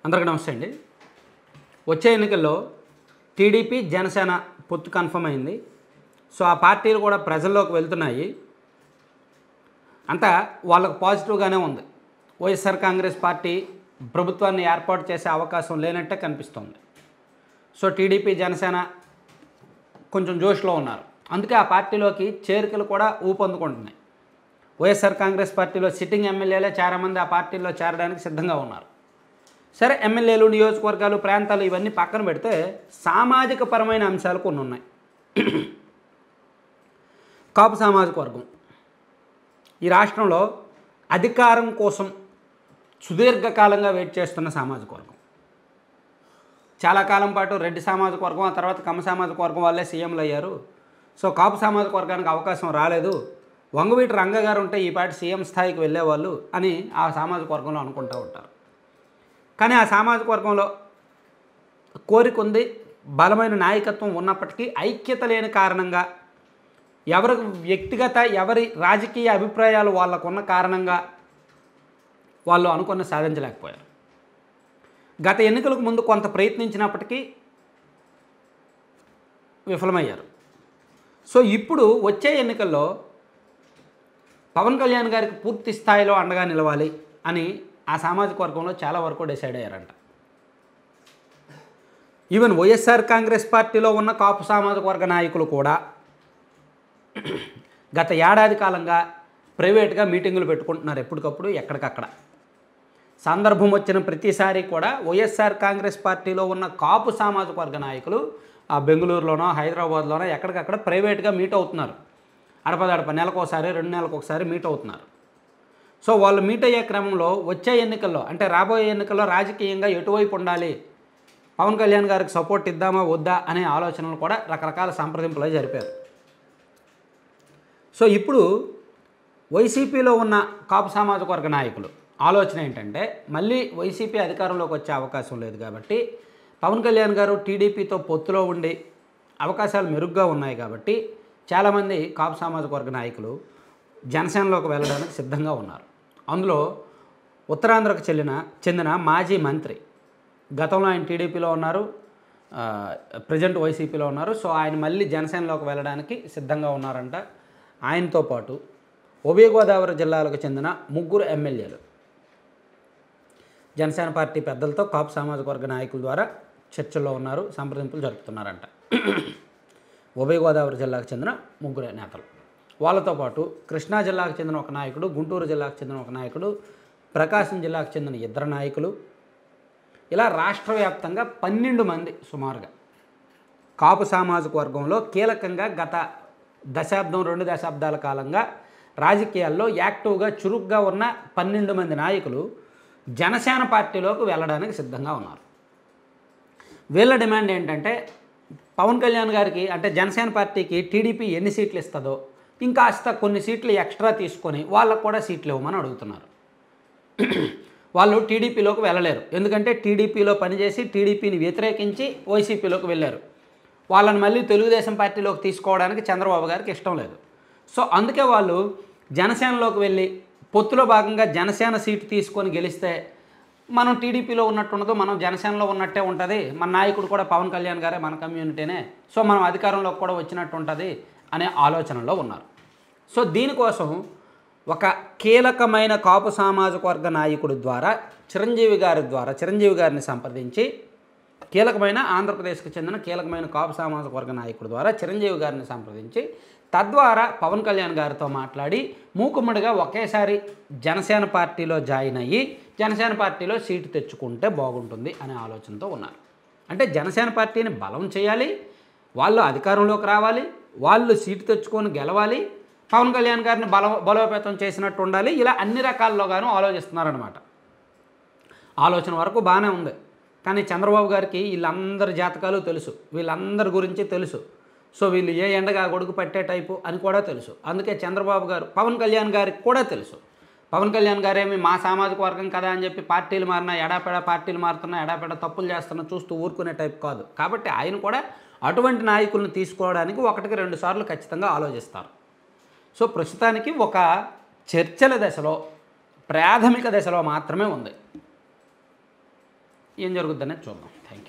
అందరికీ నమస్తే అండి. వచ్చే ఎన్నికల్లో టీడీపీ జనసేన పొత్తు కన్ఫర్మ్ అయింది. సో ఆ పార్టీలు కూడా ప్రజల్లోకి వెళ్తున్నాయి. అంతా వాళ్ళకు పాజిటివ్గానే ఉంది. వైఎస్ఆర్ కాంగ్రెస్ పార్టీ ప్రభుత్వాన్ని ఏర్పాటు చేసే అవకాశం లేనట్టే కనిపిస్తోంది. సో టీడీపీ జనసేన కొంచెం జోష్లో ఉన్నారు. అందుకే ఆ పార్టీలోకి చేరికలు కూడా ఊపందుకుంటున్నాయి. వైఎస్ఆర్ కాంగ్రెస్ పార్టీలో సిట్టింగ్ ఎమ్మెల్యేలే చాలామంది ఆ పార్టీలో చేరడానికి సిద్ధంగా ఉన్నారు. సరే, ఎమ్మెల్యేలు, నియోజకవర్గాలు, ప్రాంతాలు ఇవన్నీ పక్కన పెడితే సామాజిక పరమైన అంశాలు కొన్ని ఉన్నాయి. కాపు సామాజిక వర్గం ఈ రాష్ట్రంలో అధికారం కోసం సుదీర్ఘకాలంగా వెయిట్ చేస్తున్న సామాజిక వర్గం. చాలా కాలం పాటు రెడ్డి సామాజిక వర్గం, ఆ తర్వాత కమ్మ సామాజిక వర్గం వాళ్ళే సీఎంలు అయ్యారు. సో కాపు సామాజిక వర్గానికి అవకాశం రాలేదు. వంగవీటి రంగ గారు ఉంటే ఈ పార్టీ సీఎం స్థాయికి వెళ్ళేవాళ్ళు అని ఆ సామాజిక వర్గంలో అనుకుంటూ ఉంటారు. కానీ ఆ సామాజిక వర్గంలో కోరిక ఉంది, బలమైన నాయకత్వం ఉన్నప్పటికీ ఐక్యత లేని కారణంగా, ఎవరి వ్యక్తిగత ఎవరి రాజకీయ అభిప్రాయాలు వాళ్ళకున్న కారణంగా వాళ్ళు అనుకున్న సాధించలేకపోయారు. గత ఎన్నికలకు ముందు కొంత ప్రయత్నించినప్పటికీ విఫలమయ్యారు. సో ఇప్పుడు వచ్చే ఎన్నికల్లో పవన్ కళ్యాణ్ గారికి పూర్తి స్థాయిలో అండగా నిలవాలి అని ఆ సామాజిక వర్గంలో చాలా వరకు డిసైడ్ అయ్యారంట. ఈవెన్ వైఎస్ఆర్ కాంగ్రెస్ పార్టీలో ఉన్న కాపు సామాజిక వర్గ నాయకులు కూడా గత ఏడాది కాలంగా ప్రైవేట్గా మీటింగులు పెట్టుకుంటున్నారు. ఎప్పటికప్పుడు ఎక్కడికక్కడ సందర్భం వచ్చిన ప్రతిసారి కూడా వైఎస్ఆర్ కాంగ్రెస్ పార్టీలో ఉన్న కాపు సామాజిక వర్గ నాయకులు ఆ బెంగళూరులోనో హైదరాబాద్లోనో ఎక్కడికక్కడ ప్రైవేట్గా మీట్ అవుతున్నారు. అడపదడప నెలకోసారి 2 నెలలకు ఒకసారి మీట్ అవుతున్నారు. సో వాళ్ళు మీట్ అయ్యే క్రమంలో వచ్చే ఎన్నికల్లో, అంటే రాబోయే ఎన్నికల్లో రాజకీయంగా ఎటువైపు ఉండాలి, పవన్ కళ్యాణ్ గారికి సపోర్ట్ ఇద్దామా వద్దా అనే ఆలోచనలు కూడా రకరకాల సంప్రదింపులు జరిపారు. సో ఇప్పుడు వైసీపీలో ఉన్న కాపు సామాజిక వర్గ నాయకులు ఆలోచన ఏంటంటే, మళ్ళీ వైసీపీ అధికారంలోకి వచ్చే అవకాశం లేదు కాబట్టి పవన్ కళ్యాణ్ గారు టీడీపీతో పొత్తులో ఉండి అవకాశాలు మెరుగ్గా ఉన్నాయి కాబట్టి చాలామంది కాపు సామాజిక వర్గ నాయకులు జనసేనలోకి వెళ్ళడానికి సిద్ధంగా ఉన్నారు. అందులో ఉత్తరాంధ్రకు చెందిన మాజీ మంత్రి, గతంలో ఆయన టీడీపీలో ఉన్నారు, ప్రజెంట్ వైసీపీలో ఉన్నారు. సో ఆయన మళ్ళీ జనసేనలోకి వెళ్ళడానికి సిద్ధంగా ఉన్నారంట. ఆయనతో పాటు ఉభయ గోదావరి జిల్లాలకు చెందిన 3 ఎమ్మెల్యేలు జనసేన పార్టీ పెద్దలతో కాపు సామాజిక వర్గ నాయకుల ద్వారా చర్చల్లో ఉన్నారు, సంప్రదింపులు జరుపుతున్నారంట. ఉభయ గోదావరి జిల్లాకు చెందిన 3 నేతలు. వాళ్ళతో పాటు కృష్ణా జిల్లాకు చెందిన ఒక నాయకుడు, గుంటూరు జిల్లాకు చెందిన ఒక నాయకుడు, ప్రకాశం జిల్లాకు చెందిన 2 నాయకులు, ఇలా రాష్ట్ర వ్యాప్తంగా 12 మంది సుమారుగా కాపు సామాజిక వర్గంలో కీలకంగా గత దశాబ్దం 2 దశాబ్దాల కాలంగా రాజకీయాల్లో యాక్టివ్గా చురుగ్గా ఉన్న 12 మంది నాయకులు జనసేన పార్టీలోకి వెళ్ళడానికి సిద్ధంగా ఉన్నారు. వీళ్ళ డిమాండ్ ఏంటంటే, పవన్ కళ్యాణ్ గారికి అంటే జనసేన పార్టీకి టీడీపీ ఎన్ని సీట్లు ఇస్తుందో ఇంకాస్త కొన్ని సీట్లు ఎక్స్ట్రా తీసుకొని వాళ్ళకు కూడా సీట్లు ఇవ్వమని అడుగుతున్నారు. వాళ్ళు టీడీపీలోకి వెళ్ళలేరు, ఎందుకంటే టీడీపీలో పనిచేసి టీడీపీని వ్యతిరేకించి వైసీపీలోకి వెళ్ళారు. వాళ్ళని మళ్ళీ తెలుగుదేశం పార్టీలోకి తీసుకోవడానికి చంద్రబాబు గారికి ఇష్టం లేదు. సో అందుకే వాళ్ళు జనసేనలోకి వెళ్ళి పొత్తులో భాగంగా జనసేన సీటు తీసుకొని గెలిస్తే మనం టీడీపీలో ఉన్నట్టు ఉండదు, మనం జనసేనలో ఉన్నట్టే ఉంటుంది, మన నాయకుడు కూడా పవన్ కళ్యాణ్ గారే, మన కమ్యూనిటీనే, సో మనం అధికారంలోకి కూడా వచ్చినట్టు ఉంటుంది అనే ఆలోచనలో ఉన్నారు. సో దీనికోసం ఒక కీలకమైన కాపు సామాజిక వర్గ నాయకుడి ద్వారా చిరంజీవి గారిని సంప్రదించి, కీలకమైన ఆంధ్రప్రదేశ్కి చెందిన కీలకమైన కాపు సామాజిక వర్గ నాయకుడి ద్వారా చిరంజీవి గారిని సంప్రదించి, తద్వారా పవన్ కళ్యాణ్ గారితో మాట్లాడి మూకుమ్మడిగా ఒకేసారి జనసేన పార్టీలో జాయిన్ అయ్యి జనసేన పార్టీలో సీటు తెచ్చుకుంటే బాగుంటుంది అనే ఆలోచనతో ఉన్నారు. అంటే జనసేన పార్టీని బలం చేయాలి, వాళ్ళు అధికారంలోకి రావాలి, వాళ్ళు సీటు తెచ్చుకొని గెలవాలి, పవన్ కళ్యాణ్ గారిని బలోపేతం చేసినట్టు ఉండాలి. ఇలా అన్ని రకాల్లోగానూ ఆలోచిస్తున్నారనమాట. ఆలోచన వరకు బాగానే ఉంది. కానీ చంద్రబాబు గారికి వీళ్ళందరి జాతకాలు తెలుసు, వీళ్ళందరి గురించి తెలుసు. సో వీళ్ళు ఏ ఎండగా గొడుగు పట్టే టైపు అని కూడా తెలుసు. అందుకే చంద్రబాబు గారు పవన్ కళ్యాణ్ గారికి కూడా తెలుసు, పవన్ కళ్యాణ్ గారేమి మా సామాజిక వర్గం కదా అని చెప్పి పార్టీలు మారినా, ఎడాపెడ పార్టీలు మారుతున్నా, ఎడాపెడ తప్పులు చేస్తున్నా చూస్తూ ఊరుకునే టైప్ కాదు. కాబట్టి ఆయన కూడా అటువంటి నాయకులను తీసుకోవడానికి 1-2 సార్లు ఖచ్చితంగా ఆలోచిస్తారు. సో ప్రస్తుతానికి ఒక చర్చల దశలో, ప్రాథమిక దశలో మాత్రమే ఉంది. ఏం జరుగుద్ది అనేది చూద్దాం. Thank you.